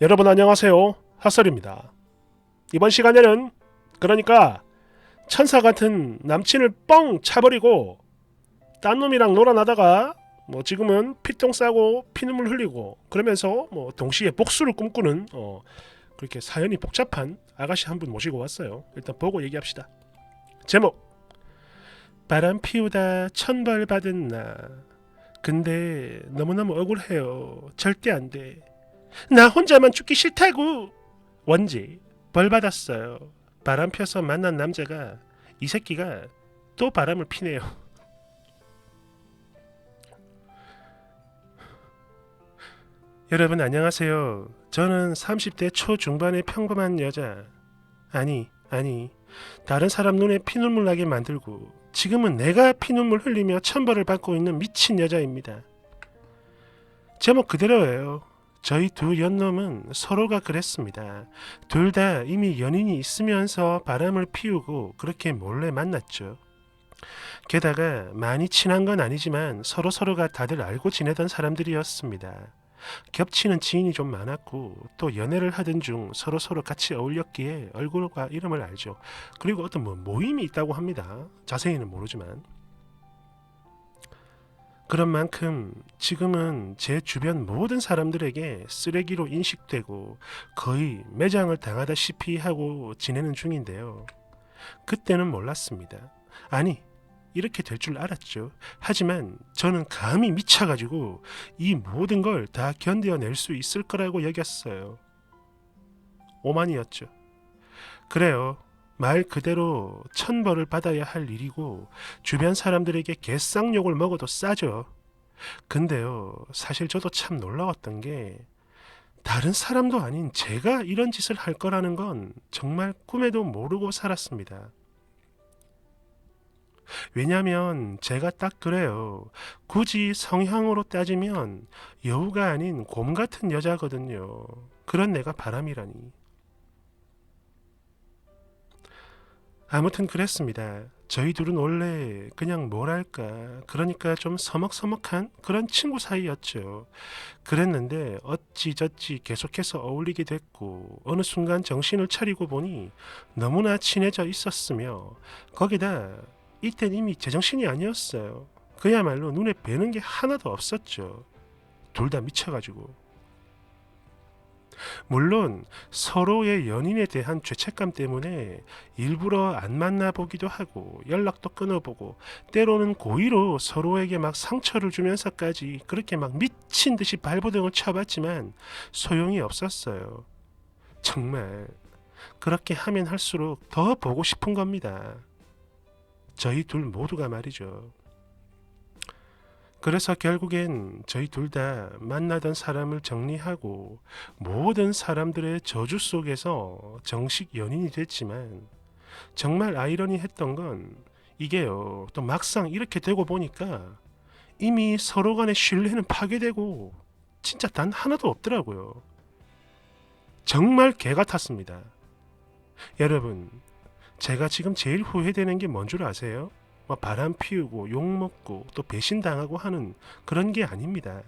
여러분 안녕하세요. 핫설입니다. 이번 시간에는 그러니까 천사 같은 남친을 뻥 차버리고 딴 놈이랑 놀아나다가 지금은 피똥 싸고 피눈물 흘리고 그러면서 동시에 복수를 꿈꾸는 그렇게 사연이 복잡한 아가씨 한 분 모시고 왔어요. 일단 보고 얘기합시다. 제목 바람 피우다 천벌 받은 나 근데 너무너무 억울해요. 절대 안 돼. 나 혼자만 죽기 싫다고. 원지 벌 받았어요. 바람 펴서 만난 남자가 이 새끼가 또 바람을 피네요. 여러분 안녕하세요. 저는 30대 초중반의 평범한 여자. 아니 다른 사람 눈에 피눈물 나게 만들고 지금은 내가 피눈물 흘리며 천벌을 받고 있는 미친 여자입니다. 제목 그대로예요. 저희 두 연놈은 서로가 그랬습니다. 둘 다 이미 연인이 있으면서 바람을 피우고 그렇게 몰래 만났죠. 게다가 많이 친한 건 아니지만 서로가 다들 알고 지내던 사람들이었습니다. 겹치는 지인이 좀 많았고 또 연애를 하던 중 서로 같이 어울렸기에 얼굴과 이름을 알죠. 그리고 어떤 모임이 있다고 합니다. 자세히는 모르지만. 그런 만큼 지금은 제 주변 모든 사람들에게 쓰레기로 인식되고 거의 매장을 당하다시피 하고 지내는 중인데요. 그때는 몰랐습니다. 아니, 이렇게 될 줄 알았죠. 하지만 저는 감히 미쳐가지고 이 모든 걸 다 견뎌낼 수 있을 거라고 여겼어요. 오만이었죠. 그래요. 말 그대로 천벌을 받아야 할 일이고 주변 사람들에게 개쌍욕을 먹어도 싸죠. 근데요, 사실 저도 참 놀라웠던 게 다른 사람도 아닌 제가 이런 짓을 할 거라는 건 정말 꿈에도 모르고 살았습니다. 왜냐면 제가 딱 그래요. 굳이 성향으로 따지면 여우가 아닌 곰 같은 여자거든요. 그런 내가 바람이라니. 아무튼 그랬습니다. 저희 둘은 원래 그냥 뭐랄까 그러니까 좀 서먹서먹한 그런 친구 사이였죠. 그랬는데 어찌저찌 계속해서 어울리게 됐고 어느 순간 정신을 차리고 보니 너무나 친해져 있었으며 거기다 이땐 이미 제정신이 아니었어요. 그야말로 눈에 뵈는 게 하나도 없었죠. 둘 다 미쳐가지고. 물론 서로의 연인에 대한 죄책감 때문에 일부러 안 만나보기도 하고 연락도 끊어보고 때로는 고의로 서로에게 막 상처를 주면서까지 그렇게 막 미친 듯이 발버둥을 쳐봤지만 소용이 없었어요. 정말 그렇게 하면 할수록 더 보고 싶은 겁니다. 저희 둘 모두가 말이죠. 그래서 결국엔 저희 둘 다 만나던 사람을 정리하고 모든 사람들의 저주 속에서 정식 연인이 됐지만 정말 아이러니했던 건 이게요. 또 막상 이렇게 되고 보니까 이미 서로 간의 신뢰는 파괴되고 진짜 단 하나도 없더라고요. 정말 개 같았습니다. 여러분, 제가 지금 제일 후회되는 게 뭔 줄 아세요? 바람 피우고 욕먹고 또 배신당하고 하는 그런 게 아닙니다.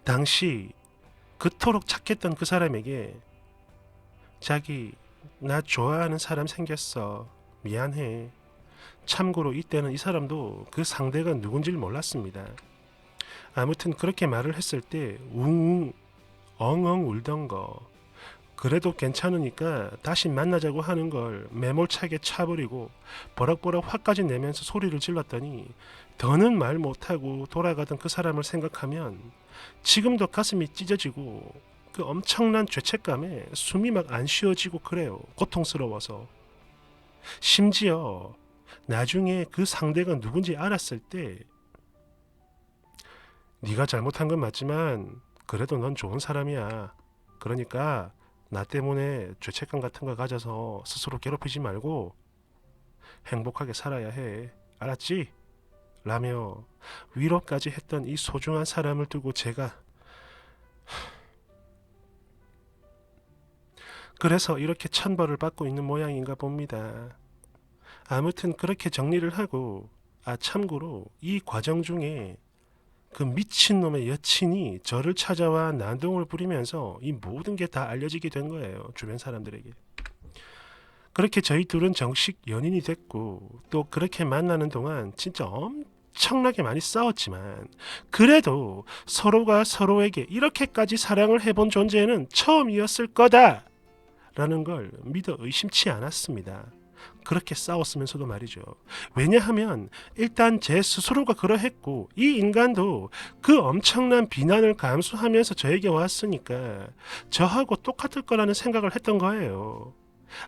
당시 그토록 착했던 그 사람에게 자기 나 좋아하는 사람 생겼어. 미안해. 참고로 이때는 이 사람도 그 상대가 누군지를 몰랐습니다. 아무튼 그렇게 말을 했을 때 웅웅 엉엉 울던 거 그래도 괜찮으니까 다시 만나자고 하는 걸 매몰차게 차버리고 버럭버럭 화까지 내면서 소리를 질렀더니 더는 말 못하고 돌아가던 그 사람을 생각하면 지금도 가슴이 찢어지고 그 엄청난 죄책감에 숨이 막 안 쉬어지고 그래요. 고통스러워서. 심지어 나중에 그 상대가 누군지 알았을 때 네가 잘못한 건 맞지만 그래도 넌 좋은 사람이야. 그러니까 나 때문에 죄책감 같은 거 가져서 스스로 괴롭히지 말고 행복하게 살아야 해. 알았지? 라며 위로까지 했던 이 소중한 사람을 두고 제가 그래서 이렇게 천벌을 받고 있는 모양인가 봅니다. 아무튼 그렇게 정리를 하고 참고로 이 과정 중에 그 미친놈의 여친이 저를 찾아와 난동을 부리면서 이 모든 게 다 알려지게 된 거예요. 주변 사람들에게. 그렇게 저희 둘은 정식 연인이 됐고 또 그렇게 만나는 동안 진짜 엄청나게 많이 싸웠지만 그래도 서로가 서로에게 이렇게까지 사랑을 해본 존재는 처음이었을 거다 라는 걸 믿어 의심치 않았습니다. 그렇게 싸웠으면서도 말이죠. 왜냐하면 일단 제 스스로가 그러했고 이 인간도 그 엄청난 비난을 감수하면서 저에게 왔으니까 저하고 똑같을 거라는 생각을 했던 거예요.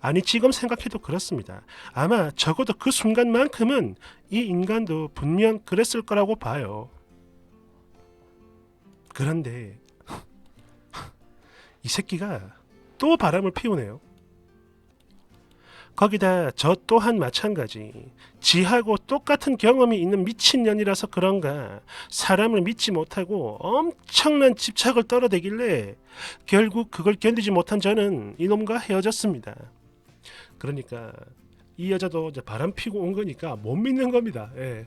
아니 지금 생각해도 그렇습니다. 아마 적어도 그 순간만큼은 이 인간도 분명 그랬을 거라고 봐요. 그런데 이 새끼가 또 바람을 피우네요. 거기다 저 또한 마찬가지. 지하고 똑같은 경험이 있는 미친년이라서 그런가 사람을 믿지 못하고 엄청난 집착을 떨어대길래 결국 그걸 견디지 못한 저는 이놈과 헤어졌습니다. 그러니까 이 여자도 이제 바람 피고 온 거니까 못 믿는 겁니다. 예.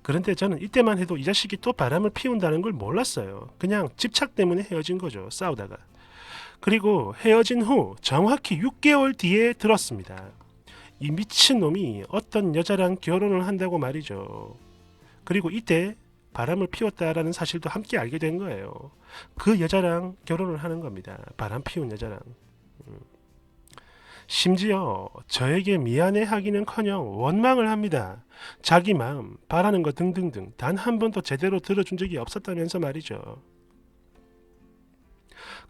그런데 저는 이때만 해도 이 자식이 또 바람을 피운다는 걸 몰랐어요. 그냥 집착 때문에 헤어진 거죠. 싸우다가. 그리고 헤어진 후 정확히 6개월 뒤에 들었습니다. 이 미친놈이 어떤 여자랑 결혼을 한다고 말이죠. 그리고 이때 바람을 피웠다라는 사실도 함께 알게 된 거예요. 그 여자랑 결혼을 하는 겁니다. 바람 피운 여자랑. 심지어 저에게 미안해하기는커녕 원망을 합니다. 자기 마음, 바라는 것 등등등 단 한 번도 제대로 들어준 적이 없었다면서 말이죠.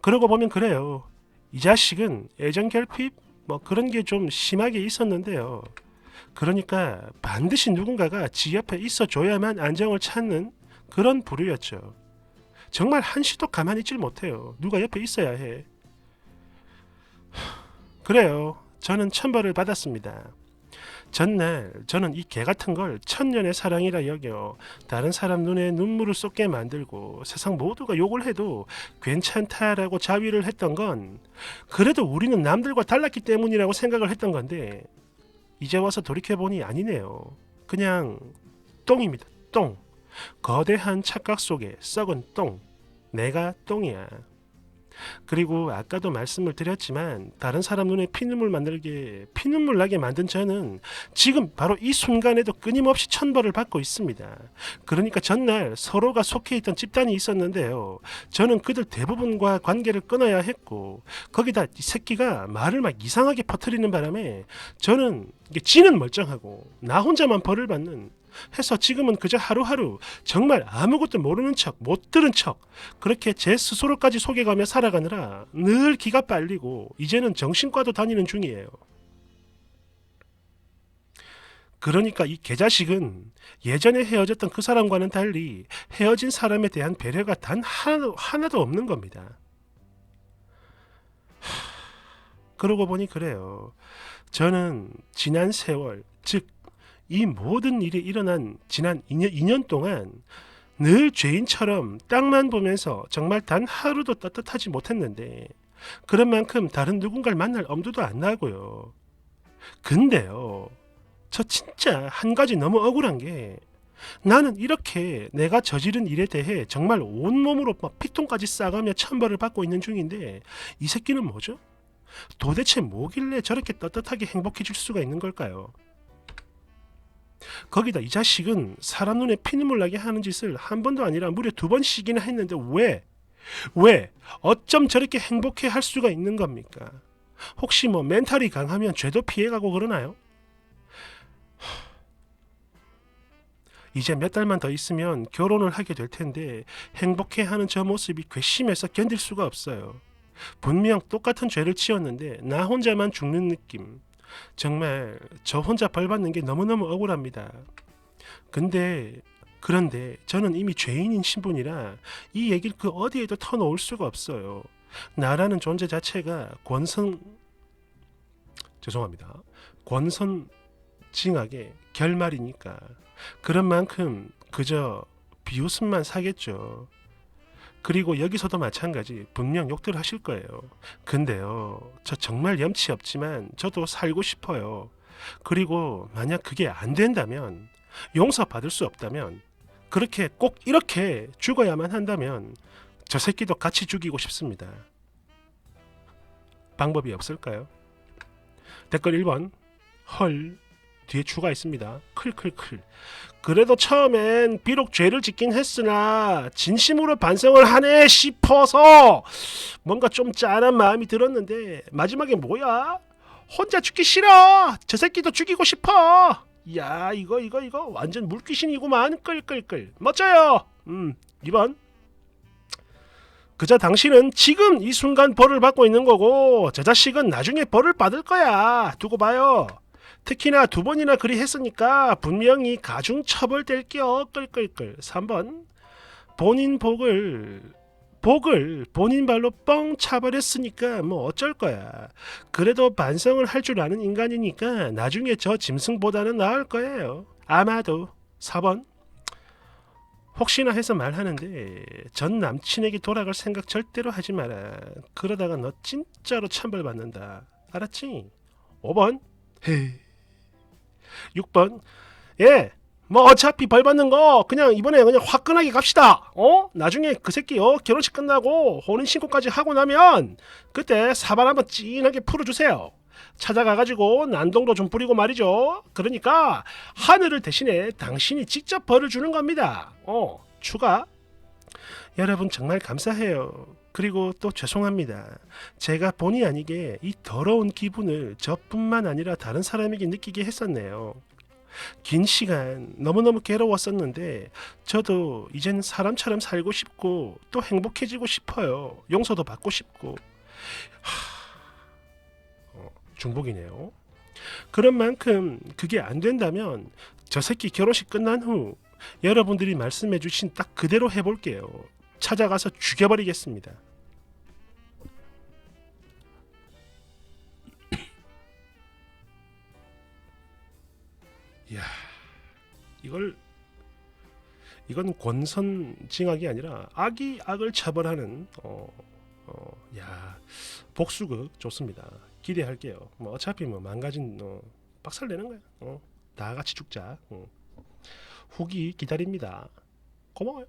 그러고 보면 그래요. 이 자식은 애정 결핍 뭐 그런 게 좀 심하게 있었는데요. 그러니까 반드시 누군가가 지 옆에 있어줘야만 안정을 찾는 그런 부류였죠. 정말 한시도 가만히 있질 못해요. 누가 옆에 있어야 해. 그래요. 저는 천벌을 받았습니다. 전날 저는 이 개같은 걸 천년의 사랑이라 여겨 다른 사람 눈에 눈물을 쏟게 만들고 세상 모두가 욕을 해도 괜찮다라고 자위를 했던 건 그래도 우리는 남들과 달랐기 때문이라고 생각을 했던 건데 이제 와서 돌이켜보니 아니네요. 그냥 똥입니다. 똥. 거대한 착각 속에 썩은 똥. 내가 똥이야. 그리고 아까도 말씀을 드렸지만 다른 사람 눈에 피눈물 나게 만든 저는 지금 바로 이 순간에도 끊임없이 천벌을 받고 있습니다. 그러니까 전날 서로가 속해 있던 집단이 있었는데요. 저는 그들 대부분과 관계를 끊어야 했고 거기다 이 새끼가 말을 막 이상하게 퍼뜨리는 바람에 저는 지는 멀쩡하고 나 혼자만 벌을 받는 해서 지금은 그저 하루하루 정말 아무것도 모르는 척, 못 들은 척 그렇게 제 스스로까지 속여가며 살아가느라 늘 기가 빨리고 이제는 정신과도 다니는 중이에요. 그러니까 이 개자식은 예전에 헤어졌던 그 사람과는 달리 헤어진 사람에 대한 배려가 단 하나도 없는 겁니다. 그러고 보니 그래요. 저는 지난 세월, 즉 이 모든 일이 일어난 지난 2년 동안 늘 죄인처럼 땅만 보면서 정말 단 하루도 떳떳하지 못했는데 그런 만큼 다른 누군가를 만날 엄두도 안 나고요. 근데요. 저 진짜 한 가지 너무 억울한 게 나는 이렇게 내가 저지른 일에 대해 정말 온몸으로 막 피똥까지 싸가며 천벌을 받고 있는 중인데 이 새끼는 뭐죠? 도대체 뭐길래 저렇게 떳떳하게 행복해질 수가 있는 걸까요? 거기다 이 자식은 사람 눈에 피눈물 나게 하는 짓을 한 번도 아니라 무려 2번씩이나 했는데 왜? 어쩜 저렇게 행복해 할 수가 있는 겁니까? 혹시 뭐 멘탈이 강하면 죄도 피해가고 그러나요? 이제 몇 달만 더 있으면 결혼을 하게 될 텐데 행복해하는 저 모습이 괘씸해서 견딜 수가 없어요. 분명 똑같은 죄를 지었는데 나 혼자만 죽는 느낌. 정말 저 혼자 벌 받는 게 너무너무 억울합니다. 그런데 저는 이미 죄인인 신분이라 이 얘기를 그 어디에도 터놓을 수가 없어요. 나라는 존재 자체가 권선징악의 결말이니까 그런 만큼 그저 비웃음만 사겠죠. 그리고 여기서도 마찬가지 분명 욕들 하실 거예요. 근데요, 저 정말 염치 없지만 저도 살고 싶어요. 그리고 만약 그게 안 된다면 용서받을 수 없다면 그렇게 꼭 이렇게 죽어야만 한다면 저 새끼도 같이 죽이고 싶습니다. 방법이 없을까요? 댓글 1번 헐 뒤에 추가 있습니다. 클클클. 그래도 처음엔 비록 죄를 짓긴 했으나 진심으로 반성을 하네 싶어서 뭔가 좀 짠한 마음이 들었는데 마지막에 뭐야? 혼자 죽기 싫어. 저 새끼도 죽이고 싶어. 야 이거 완전 물귀신이구만. 끌끌끌. 멋져요. 2번 그저 당신은 지금 이 순간 벌을 받고 있는 거고 저 자식은 나중에 벌을 받을 거야. 두고 봐요. 특히나 2번이나 그리 했으니까 분명히 가중 처벌될게요. 끌끌끌. 3번 본인 복을 본인 발로 뻥 차버렸으니까 뭐 어쩔 거야. 그래도 반성을 할 줄 아는 인간이니까 나중에 저 짐승보다는 나을 거예요. 아마도. 4번 혹시나 해서 말하는데 전 남친에게 돌아갈 생각 절대로 하지 마라. 그러다가 너 진짜로 찬벌받는다. 알았지? 5번 헤이. 6번 예 뭐 어차피 벌 받는 거 그냥 이번에 그냥 화끈하게 갑시다. 나중에 그 새끼 결혼식 끝나고 혼인신고까지 하고 나면 그때 사발 한번 찐하게 풀어주세요. 찾아가가지고 난동도 좀 부리고 말이죠. 그러니까 하늘을 대신에 당신이 직접 벌을 주는 겁니다. 추가. 여러분 정말 감사해요. 그리고 또 죄송합니다. 제가 본의 아니게 이 더러운 기분을 저뿐만 아니라 다른 사람에게 느끼게 했었네요. 긴 시간 너무너무 괴로웠었는데 저도 이젠 사람처럼 살고 싶고 또 행복해지고 싶어요. 용서도 받고 싶고. 중복이네요. 그런 만큼 그게 안 된다면 저 새끼 결혼식 끝난 후 여러분들이 말씀해 주신 딱 그대로 해볼게요. 찾아가서 죽여버리겠습니다. 이야, 이건 권선징악이 아니라 악이 악을 처벌하는 야 복수극 좋습니다. 기대할게요. 뭐 어차피 뭐 망가진 박살 내는 거야. 다 같이 죽자. 후기 기다립니다. 고마워요.